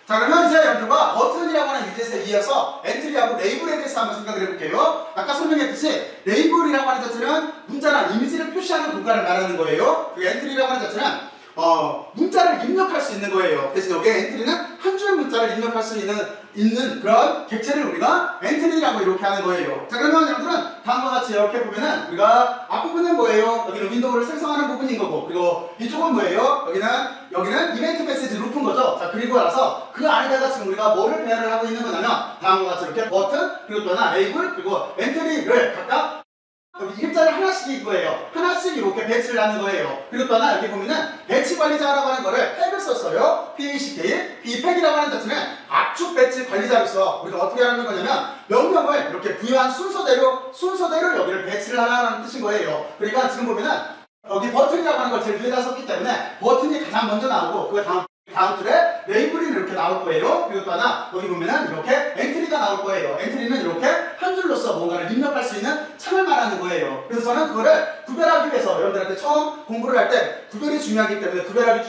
자, 그러면 이제 여러분들과 버튼이라고 하는 유닛에 이어서 엔트리하고 레이블에 대해서 한번 생각을 해볼게요. 아까 설명했듯이 레이블이라고 하는 자체는 문자나 이미지를 표시하는 공간을 말하는 거예요. 그리고 엔트리라고 하는 자체는 문자를 입력할 수 있는 거예요. 대신 여기 엔트리는 한 줄 문자를 입력할 수 있는 그런 객체를 우리가 엔트리라고 이렇게 하는 거예요. 자, 그러면 여러분들은 다음과 같이 이렇게 보면은 우리가 앞부분은 뭐예요? 여기는 윈도우를 생성하는 부분인 거고, 그리고 이쪽은 뭐예요? 여기는 이벤트 메시지 루프인 거죠. 자, 그리고 나서 그 안에다가 지금 우리가 뭐를 배열을 하고 있는 거냐면 다음과 같이 이렇게 버튼, 그리고 또 하나 레이블, 그리고 엔트리를 각각 여기 일자를 하나씩일 거예요. 하나씩 이렇게 배치를 하는 거예요. 그리고 또 하나 여기 보면은 배치 관리자라고 하는 거를 팩을 썼어요. PACK. 이 팩이라고 하는 자체는 압축 배치 관리자로서 우리가 어떻게 하는 거냐면 명령을 이렇게 부여한 순서대로 여기를 배치를 하라는 뜻인 거예요. 그러니까 지금 보면은 여기 버튼이라고 하는 걸 제일 위에다 썼기 때문에 버튼이 가장 먼저 나오고 그 다음 줄에 레이블이 이렇게 나올 거예요. 그리고 또 하나 여기 보면은 이렇게 엔트리가 나올 거예요. 엔트리는 이렇게 한 줄로서 뭔가를 입력할 수 있는 창을 말하는 거예요. 그래서 저는 그거를 구별하기 위해서 여러분들한테 처음 공부를 할 때 구별이 중요하기 때문에 구별을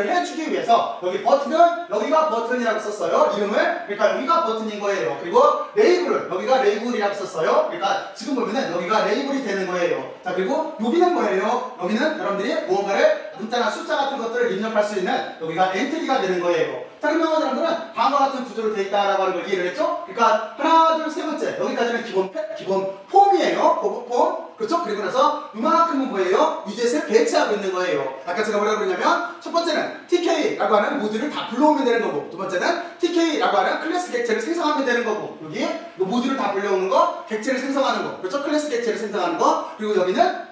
해주기 위해서 여기 버튼은 여기가 버튼이라고 썼어요. 이름을. 그러니까 여기가 버튼인 거예요. 그리고 레이블은 여기가 레이블이라고 썼어요. 그러니까 지금 보면은 여기가 레이블이 되는 거예요. 자, 그리고 여기는 뭐예요? 여기는 여러분들이 무언가를 문자나 숫자 같은 것들을 입력할 수 있는 여기가 엔트리가 되는 거예요. 자, 그러면 여러분들은 다음과 같은 구조로 되어 있다라고 하는 걸 이해를 했죠? 그러니까 하나, 둘, 세 번째 여기까지는 기본 폼이에요. 폼. 그렇죠? 그리고 나서 이만큼은 뭐예요? 유닛을 배치하고 있는 거예요. 아까 제가 뭐라고 그랬냐면 첫 번째는 TK라고 하는 모듈을 다 불러오면 되는 거고, 두 번째는 TK라고 하는 클래스 객체를 생성하면 되는 거고, 여기 이 모듈을 다 불러오는 거, 객체를 생성하는 거, 그렇죠? 클래스 객체를 생성하는 거. 그리고 여기는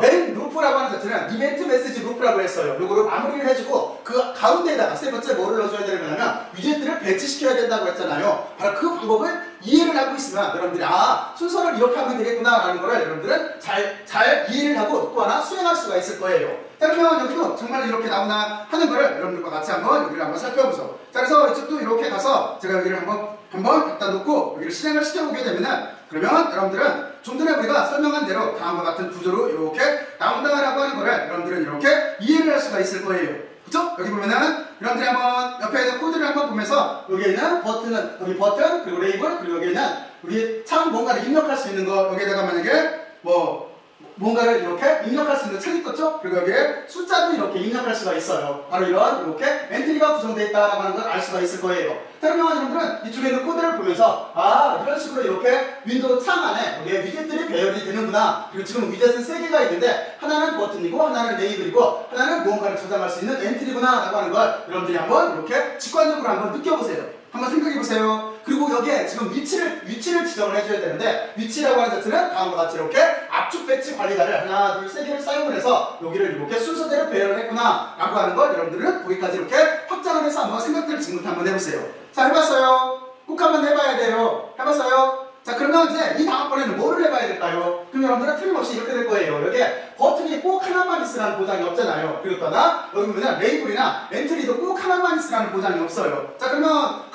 메인 루프라고 하는 자체는 이벤트 메시지 루프라고 했어요. 요거를 마무리를 해주고 그 가운데에다가 세 번째 뭐를 넣어줘야 되는 거냐면 위젯들을 배치시켜야 된다고 했잖아요. 바로 그 방법을 이해를 하고 있으면 여러분들이 순서를 이렇게 하면 되겠구나 라는 거를 여러분들은 잘 이해를 하고 또 하나 수행할 수가 있을 거예요. 자, 그러면 여기도 정말 이렇게 나오나 하는 거를 여러분들과 같이 여기를 한번 살펴보죠. 자, 그래서 이쪽도 이렇게 가서 제가 여기를 한번 갖다 놓고 여기를 실행을 시켜보게 되면은, 그러면 여러분들은 좀 전에 우리가 설명한 대로 다음과 같은 구조로 이렇게 나온다라고 하는 거를 여러분들은 이렇게 이해를 할 수가 있을 거예요. 그쵸? 여기 보면은 여러분들이 한번 옆에 있는 코드를 한번 보면서 여기에 있는 여기 버튼, 그리고 레이블, 그리고 여기에 있는 우리 참 뭔가를 입력할 수 있는 거, 여기에다가 만약에 뭔가를 이렇게 입력할 수 있는 창이 떴죠? 그리고 여기에 숫자도 이렇게 입력할 수가 있어요. 바로 이렇게 엔트리가 구성되어 있다라고 하는 걸 알 수가 있을 거예요. 자, 그러면 여러분들은 이쪽에 있는 코드를 보면서 이런 식으로 이렇게 윈도우 창 안에 여기에 위젯들이 배열이 되는구나. 그리고 지금 위젯은 3개가 있는데 하나는 버튼이고 하나는 레이블이고 하나는 무언가를 저장할 수 있는 엔트리구나 라고 하는 걸 여러분들이 한번 이렇게 직관적으로 한번 느껴보세요. 한번 생각해보세요. 그리고 여기에 지금 위치를 지정을 해줘야 되는데, 위치라고 하는 자체는 다음과 같이 이렇게 압축 배치 관리자를 하나, 둘, 세 개를 사용을 해서 여기를 이렇게 순서대로 배열을 했구나 라고 하는 걸 여러분들은 거기까지 이렇게 확장을 해서 한번 생각들을 지금부터 한번 해보세요. 자, 해봤어요? 꼭 한번 해봐야 돼요. 해봤어요? 자, 그러면 이제 이 다음번에는 뭐를 해봐야 될까요? 그럼 여러분들은 틀림없이 이렇게 될 거예요. 여기에 버튼이 꼭 하나만 있으라는 보장이 없잖아요. 그리고 또 하나 여기 보면 레이블이나 엔트리도 꼭 하나만 있으라는 보장이 없어요. 자, 그러면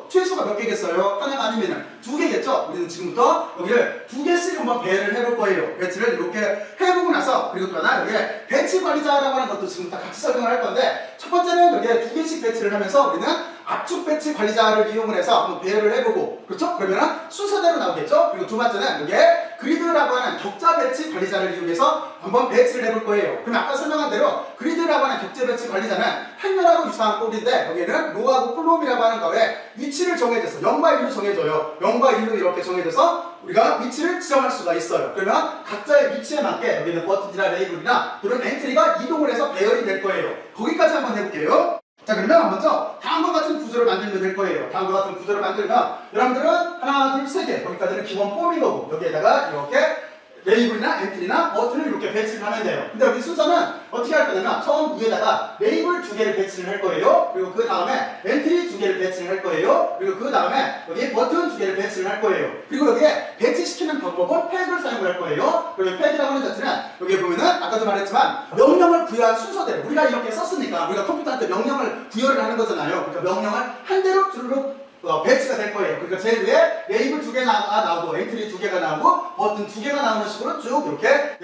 최소가 몇 개겠어요? 하나가 아니면은 2개겠죠? 우리는 지금부터 여기를 2개씩 한번 배열을 해볼 거예요. 배치를 이렇게 해보고 나서, 그리고 또 하나 여기에 배치 관리자라고 하는 것도 지금부터 같이 설명을 할 건데, 첫 번째는 여기에 2개씩 배치를 하면서 우리는 압축 배치 관리자를 이용을 해서 한번 배열을 해보고, 그렇죠? 그러면은 순서대로 나오겠죠? 그리고 두 번째는 여기에 그리드라고 하는 격자 배치 관리자를 이용해서 한번 배치를 해볼 거예요. 그럼 아까 설명한 대로 그리드라고 하는 격자 배치 관리자는 행렬하고 유사한 꼴인데, 여기에는 로하고 콜롬이라고 하는 거에 위치를 정해줘서 0과 1로 정해줘요. 0과 1로 이렇게 정해져서 우리가 위치를 지정할 수가 있어요. 그러면 각자의 위치에 맞게 여기는 버튼이나 레이블이나 그런 엔트리가 이동을 해서 배열이 될 거예요. 거기까지 한번 해볼게요. 자, 그러면 먼저 다음과 같은 구조를 만들면 될 거예요. 다음과 같은 구조를 만들면 여러분들은 하나, 둘, 세 개, 거기까지는 기본 폼인 거고, 여기에다가 이렇게 레이블이나 엔트리나 버튼을 이렇게 배치를 하면 돼요. 근데 여기 순서는 어떻게 할 거냐면 처음 위에다가 레이블 2개를 배치를 할 거예요. 그리고 그 다음에 엔트리 2개를 배치를 할 거예요. 그리고 그 다음에 여기 버튼 2개를 배치를 할 거예요. 그리고 여기에 배치시키는 방법은 팩을 사용을 할 거예요. 그리고 팩이라고 하는 자체는 여기 보면은 아까도 말했지만 명령을 부여한 순서대로 우리가 이렇게 썼으니까 우리가 컴퓨터한테 명령을 부여를 하는 거잖아요. 그러니까 명령을 한 대로 주르륵 배치가 될 거예요. 그러니까 제일 위에 레이블 2개가 나오고 엔트리 2개가 나오고 버튼 2개가 나오는 식으로 쭉 이렇게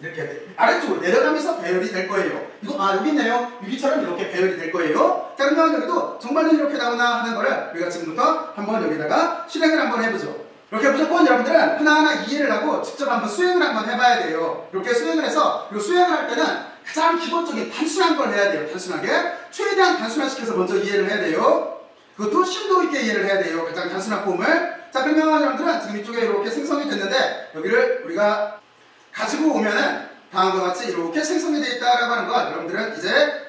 이렇게 아래쪽으로 내려가면서 배열이 될 거예요. 이거 여기 있네요. 여기처럼 이렇게 배열이 될 거예요. 자, 그러면 여기도 정말로 이렇게 나오나 하는 거를 우리가 지금부터 한번 여기다가 실행을 한번 해보죠. 이렇게 무조건 여러분들은 하나하나 이해를 하고 직접 한번 수행을 한번 해봐야 돼요. 이렇게 수행을 해서, 그리고 수행을 할 때는 가장 기본적인 단순한 걸 해야 돼요. 단순하게 최대한 단순화시켜서 먼저 이해를 해야 돼요. 그것도 심도 있게 이해를 해야 돼요. 가장 단순한 폼을. 자, 그러면 여러분들은 지금 이쪽에 이렇게 생성이 됐는데 여기를 우리가 가지고 오면은 다음과 같이 이렇게 생성이 되어 있다라고 하는 건 여러분들은 이제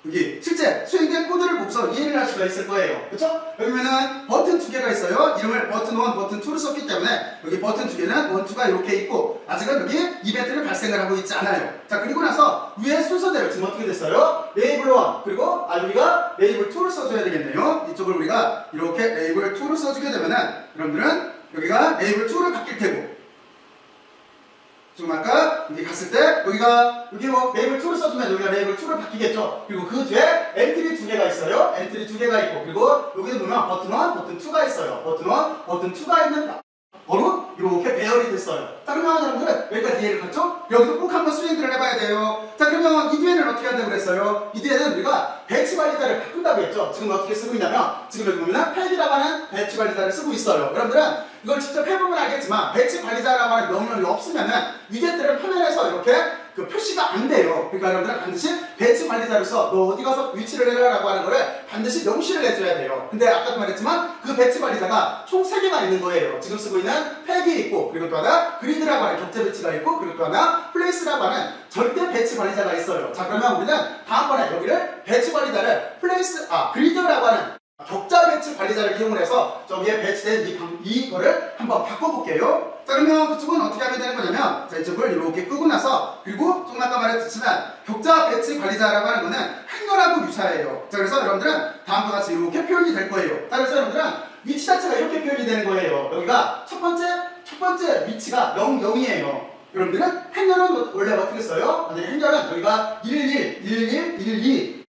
여기 실제 수행된 코드를 보고서 이해를 할 수가 있을 거예요. 그쵸? 여기 보면은 버튼 두 개가 있어요. 이름을 버튼 1, 버튼 2를 썼기 때문에 여기 버튼 두 개는 1, 2가 이렇게 있고 아직은 여기 이벤트를 발생을 하고 있지 않아요. 자, 그리고 나서 위에 순서대로 지금 어떻게 됐어요? 레이블 1 그리고 우리가 레이블 2를 써줘야 되겠네요. 이쪽을 우리가 이렇게 레이블 2를 써주게 되면은 여러분들은 여기가 레이블 2를 바뀔 테고, 지금 아까 여기 갔을 때 여기 뭐 레이블 2를 써주면 여기가 레이블 2를 바뀌겠죠. 그리고 그 뒤에 엔트리 두 개가 있어요. 엔트리 두 개가 있고, 그리고 여기도 보면 버튼 1, 버튼 2가 있어요. 버튼 1, 버튼 2가 있는 바로 이렇게 배열이 됐어요. 자, 그러면 여러분들은 여기까지 이해를 갔죠? 여기도 꼭 한번 수행들을 해봐야 돼요. 자, 그러면 이 뒤에는 어떻게 한다고 그랬어요? 이 뒤에는 우리가 배치 관리자를 바꾼다고 했죠. 지금 어떻게 쓰고 있냐면 지금 여기 보면 팩이라고 하는 배치 관리자를 쓰고 있어요. 여러분들은 이걸 직접 해보면 알겠지만 배치 관리자라고 하는 명령이 없으면은 위젯들은 화면에서 이렇게 그 표시가 안 돼요. 그러니까 여러분들은 반드시 배치 관리자로서 너 어디 가서 위치를 해라라고 하는 거를 반드시 명시를 해줘야 돼요. 근데 아까도 말했지만 그 배치 관리자가 총 3개가 있는 거예요. 지금 쓰고 있는 팩이 있고, 그리고 또 하나 그리드라고 하는 격자 배치가 있고, 그리고 또 하나 플레이스라고 하는 절대 배치 관리자가 있어요. 자, 그러면 우리는 다음번에 여기를 배치 관리자를 그리드라고 하는 격자 배치 관리자를 이용을 해서 저기에 배치된 이거를 한번 바꿔볼게요. 자, 그러면 그쪽은 어떻게 하면 되는 거냐면, 자, 이쪽을 이렇게 끄고 나서, 그리고 조금 아까 말했지만 격자 배치 관리자라고 하는 거는 행렬하고 유사해요. 자, 그래서 여러분들은 다음과 같이 이렇게 표현이 될 거예요. 자, 그래서 여러분들은 위치 자체가 이렇게 표현이 되는 거예요. 여기가 첫 번째 위치가 0, 0이에요. 여러분들은 행렬은 원래 어떻게 써요? 만약에 행렬은 여기가 1, 1, 1, 1, 1, 2,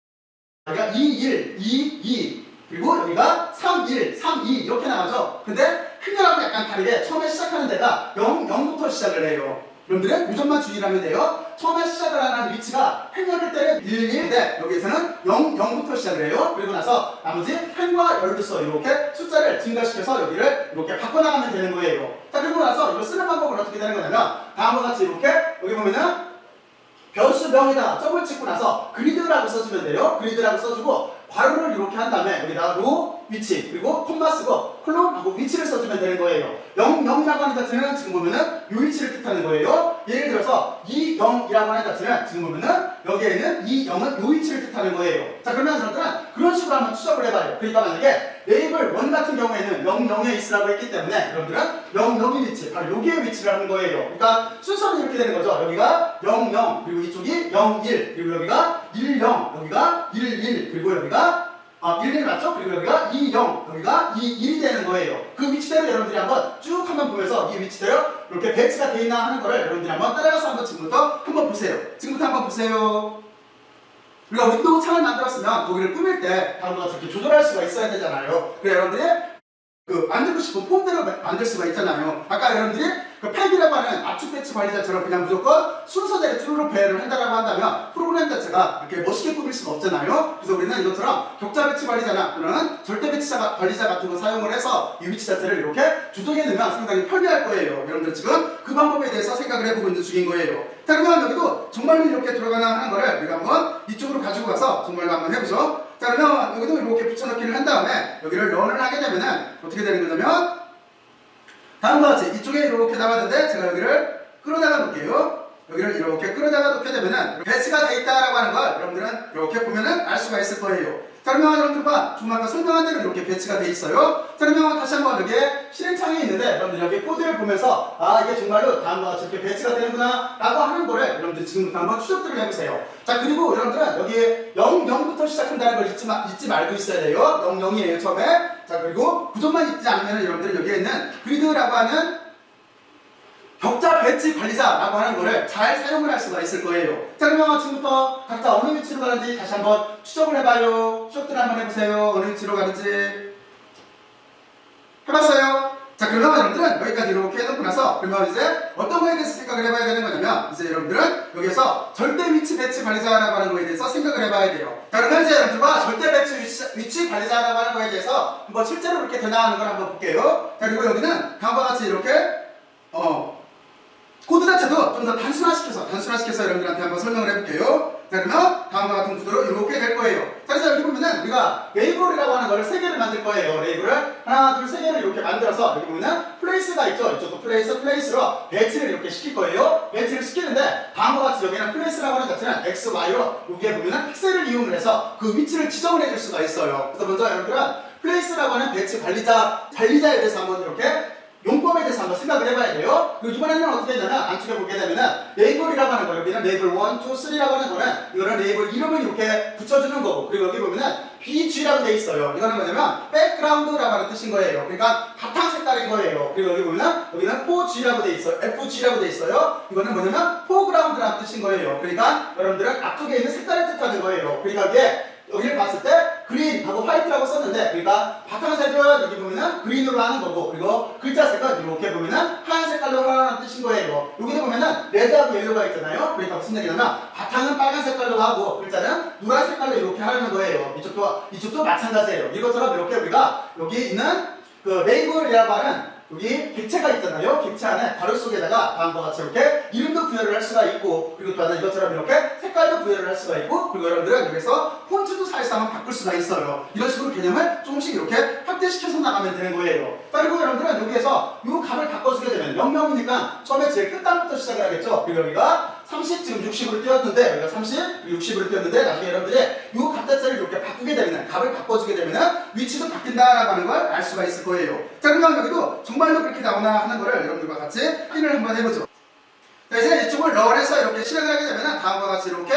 여기가 2, 1, 2, 2, 그리고 여기가 3, 1, 3, 2 이렇게 나가죠. 근데 행렬하고 약간 다르게 처음에 시작하는 데가 0, 0부터 시작을 해요. 여러분들은 이 점만 주의를 하면 돼요. 처음에 시작을 하는 위치가 행렬할 때는 1, 1인데 여기에서는 0, 0부터 시작을 해요. 그리고 나서 나머지 행과 열도 써 이렇게 숫자를 증가시켜서 여기를 이렇게 바꿔나가면 되는 거예요. 자, 그리고 나서 이거 쓰는 방법은 어떻게 되는 거냐면 다음과 같이 이렇게 여기 보면은 변수명에다가 점을 찍고 나서 그리드라고 써주면 돼요. 그리드라고 써주고 괄호를 이렇게 한 다음에 여기다가 로 위치, 그리고 콤마 쓰고 콜롬하고 위치를 써주면 되는 거예요. 0, 0이라고 하는 자체는 지금 보면은 요 위치를 뜻하는 거예요. 예를 들어서 2, 0이라고 하는 자체는 지금 보면은 여기에 있는 2, 0은 요 위치를 뜻하는 거예요. 자, 그러면 저들은 그런 식으로 한번 추적을 해봐요. 그러니까 만약에 레이블 1 같은 경우에는 0, 0에 있으라고 했기 때문에 여러분들은 0, 0의 위치, 바로 여기에 위치를 하는 거예요. 그러니까 순서는 이렇게 되는 거죠. 여기가 0, 0, 그리고 이쪽이 0, 1, 그리고 여기가 1, 0, 여기가 1, 1, 그리고 여기가 1, 1 맞죠? 그리고 여기가 2, 0, 여기가 2, 1이 되는 거예요. 그 위치대로 여러분들이 한번 쭉 한번 보면서 이 위치대로 이렇게 배치가 돼 있나 하는 거를 여러분들이 한번 따라가서 한번 지금부터 한번 보세요. 지금부터 한번 보세요. 우리가 윈도우 창을 만들었으면 거기를 꾸밀 때 다른 것같이 이렇게 조절할 수가 있어야 되잖아요. 그래 여러분들이 만들고 싶은 폼대로 만들 수가 있잖아요. 아까 여러분들이 그 팩이라고 하는 압축 배치 관리자처럼 그냥 무조건 순서대로 쭈루룩 배열을 한다라고 한다면 프로그램 자체가 이렇게 멋있게 꾸밀 수가 없잖아요. 그래서 우리는 이것처럼 격자 배치 관리자나 또는 절대 배치 관리자 같은 거 사용을 해서 이 위치 자체를 이렇게 조정해 놓으면 상당히 편리할 거예요. 여러분들 지금 그 방법에 대해서 생각을 해보고 있는 중인 거예요. 자, 그러면 여기도 정말로 이렇게 들어가나 하는 거를 우리가 한번 이쪽으로 가지고 가서 정말로 한번 해보죠. 자, 그러면 여기도 이렇게 붙여넣기를 한 다음에 여기를 런을 하게 되면은 어떻게 되는 거냐면 다음과 같이 이쪽에 이렇게 나왔는데 제가 여기를 끌어다가 놓을게요. 여기를 이렇게 끌어다가 놓게 되면은 배치가 돼 있다라고 하는 걸 여러분들은 이렇게 보면은 알 수가 있을 거예요. 자, 그러면 여러분들과 조금 아까 설명한 대로 이렇게 배치가 돼 있어요. 자, 그러면 다시 한번 여기에 실행창이 있는데 여러분들 여기 코드를 보면서 이게 정말로 다음과 같이 이렇게 배치가 되는구나 라고 하는 거를 여러분들이 지금부터 한번 추적들을 해보세요. 자, 그리고 여러분들은 여기에 0, 0부터 시작한다는 걸 잊지 말고 있어야 돼요. 0, 0이에요 처음에. 자, 그리고 그 점만 잊지 않으면 여러분들은 여기에 있는 그리드라고 하는 격자 배치 관리자라고 하는 거를 잘 사용을 할 수가 있을 거예요. 자, 그러면 지금부터 각자 어느 위치로 가는지 다시 한번 추적을 해봐요. 추적들 한번 해보세요. 어느 위치로 가는지 해봤어요? 자, 자, 그러면 여러분들은 여기까지 이렇게 해놓고 나서 그러면 이제 어떤 거에 대해서 생각을 해봐야 되는 거냐면 이제 여러분들은 여기에서 절대 위치 배치 관리자라고 하는 거에 대해서 생각을 해봐야 돼요. 자, 그러면 이제 여러분들과 절대 배치 위치 관리자라고 하는 거에 대해서 한번 실제로 이렇게 되나가는 걸 한번 볼게요. 자, 그리고 여기는 다음과 같이 이렇게 코드 자체도 좀 더 단순화시켜서 여러분들한테 한번 설명을 해볼게요. 자, 그러면 다음과 같은 구도로 이렇게 될 거예요. 자, 그래서 여기 보면은 우리가 레이블이라고 하는 거를 3개를 만들 거예요. 레이블을 하나, 둘, 3개를 이렇게 만들어서 여기 보면은 플레이스가 있죠. 이쪽도 플레이스로 배치를 이렇게 시킬 거예요. 배치를 시키는데 다음과 같이 여기는 플레이스라고 하는 자체는 X, Y로 여기에 보면은 픽셀을 이용을 해서 그 위치를 지정을 해줄 수가 있어요. 그래서 먼저 여러분들은 플레이스라고 하는 배치 관리자에 대해서 한번 이렇게 용법에 대해서 한번 생각을 해봐야 돼요. 그리고 이번에는 어떻게 되냐면 안쪽에 보게 되면은 레이블이라고 하는 거, 여기는 레이블 1, 2, 3라고 하는 거는 이거는 레이블 이름을 이렇게 붙여주는 거고, 그리고 여기 보면은 BG라고 돼 있어요. 이거는 뭐냐면 백그라운드라고 하는 뜻인 거예요. 그러니까 바탕 색깔인 거예요. 그리고 여기 보면은 여기는 4G라고 돼 있어요. FG라고 돼 있어요. 이거는 뭐냐면 포그라운드라는 뜻인 거예요. 그러니까 여러분들은 앞쪽에 있는 색깔을 뜻하는 거예요. 그러니까 이게 여기를 봤을 때 그린하고 화이트라고 썼는데, 그러니까 바탕색은 여기 보면은 그린으로 하는 거고, 그리고 글자색은 이렇게 보면은 하얀 색깔로 하는 뜻인 거예요. 여기도 보면은 레드하고 옐로우가 있잖아요. 그러니까 무슨 얘기냐면 바탕은 빨간 색깔로 하고 글자는 노란 색깔로 이렇게 하는 거예요. 이쪽도 마찬가지예요. 이것처럼 이렇게 우리가 여기 있는 그 레이블이라고 하는 여기 객체가 있잖아요. 객체 안에 가로 속에다가 다음과 같이 이렇게 이름도 부여를 할 수가 있고, 그리고 또 하나 이것처럼 이렇게 색깔도 부여를 할 수가 있고, 그리고 여러분들은 여기서 폰트도 사실상 바꿀 수가 있어요. 이런 식으로 개념을 조금씩 이렇게 확대시켜서 나가면 되는 거예요. 자, 그리고 여러분들은 여기에서 이 값을 바꿔주게 되면 0명이니까 처음에 제일 끝단부터 시작을 하겠죠. 그리고 여기가 30, 지금 60으로 띄웠는데, 여기가 30, 60으로 띄웠는데, 나중에 여러분들이 이 값 자체를 이렇게 바꾸게 되면, 값을 바꿔주게 되면 위치도 바뀐다라고 하는 걸 알 수가 있을 거예요. 자, 그러면 여기도 정말로 그렇게 나오나 하는 거를 여러분들과 같이 확인을 한번 해보죠. 자, 이제 이쪽을 럴해서 이렇게 실행을 하게 되면 다음과 같이 이렇게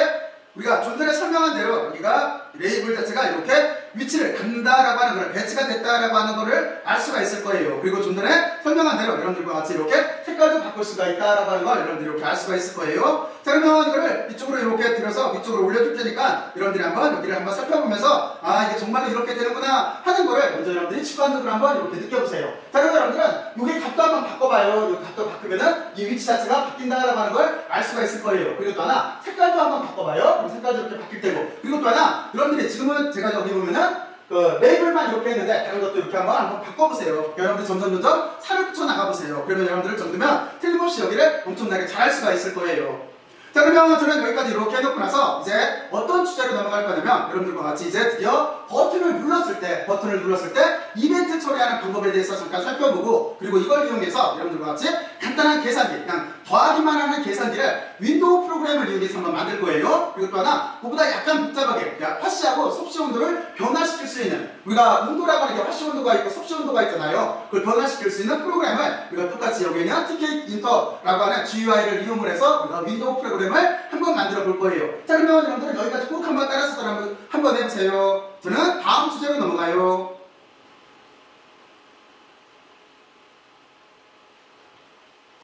우리가 좀 전에 설명한 대로 여기가 레이블 자체가 이렇게 위치를 간다라고 하는 걸, 배치가 됐다라고 하는 거를 알 수가 있을 거예요. 그리고 좀 전에 설명한 대로 여러분들과 같이 이렇게 색깔도 바꿀 수가 있다라고 하는 걸 여러분들이 이렇게 알 수가 있을 거예요. 자, 그러면 이거를 이쪽으로 이렇게 들어서 위쪽으로 올려줄 테니까 여러분들이 한번 여기를 한번 살펴보면서 아, 이게 정말로 이렇게 되는구나 하는 거를 먼저 여러분들이 직관적으로 한번 이렇게 느껴보세요. 자, 그럼 여러분들은 여기 값도 한번 바꿔봐요. 이 값도 바꾸면은 이 위치 자체가 바뀐다라고 하는 걸 알 수가 있을 거예요. 그리고 또 하나 색깔도 한번 바꿔봐요. 그럼 색깔도 이렇게 바뀔 테고, 그리고 또 하나 여러분들이 지금은 제가 여기 보면은 그 레이블만 이렇게 했는데 다른 것도 이렇게 한번 바꿔보세요. 여러분들 점점 살을 붙여 나가보세요. 그러면 여러분들 정도면 틀림없이 여기를 엄청나게 잘할 수가 있을 거예요. 자, 그러면 저는 여기까지 이렇게 해놓고 나서 이제 어떤 주제로 넘어갈 거냐면 여러분들과 같이 이제 드디어 버튼을 눌렀을 때 이벤트 처리하는 방법에 대해서 잠깐 살펴보고, 그리고 이걸 이용해서 여러분들과 같이 간단한 계산기, 그냥 더하기만 하는 계산기를 윈도우 프로그램을 이용해서 한번 만들 거예요. 그리고 또 하나 그보다 약간 복잡하게 화씨하고 섭씨 온도를 변화시킬 수 있는, 우리가 온도라고 하는 게 화씨 온도가 있고 섭씨 온도가 있잖아요. 그걸 변화시킬 수 있는 프로그램을 우리가 똑같이 여기는 TK 인터라고 하는 GUI를 이용을 해서 우리가 윈도우 프로그램을 한번 만들어 볼 거예요. 자, 그러면 여러분들은 여기까지 꼭 한번 따라서 한번 해보세요. 저는 다음 주제로 넘어가요.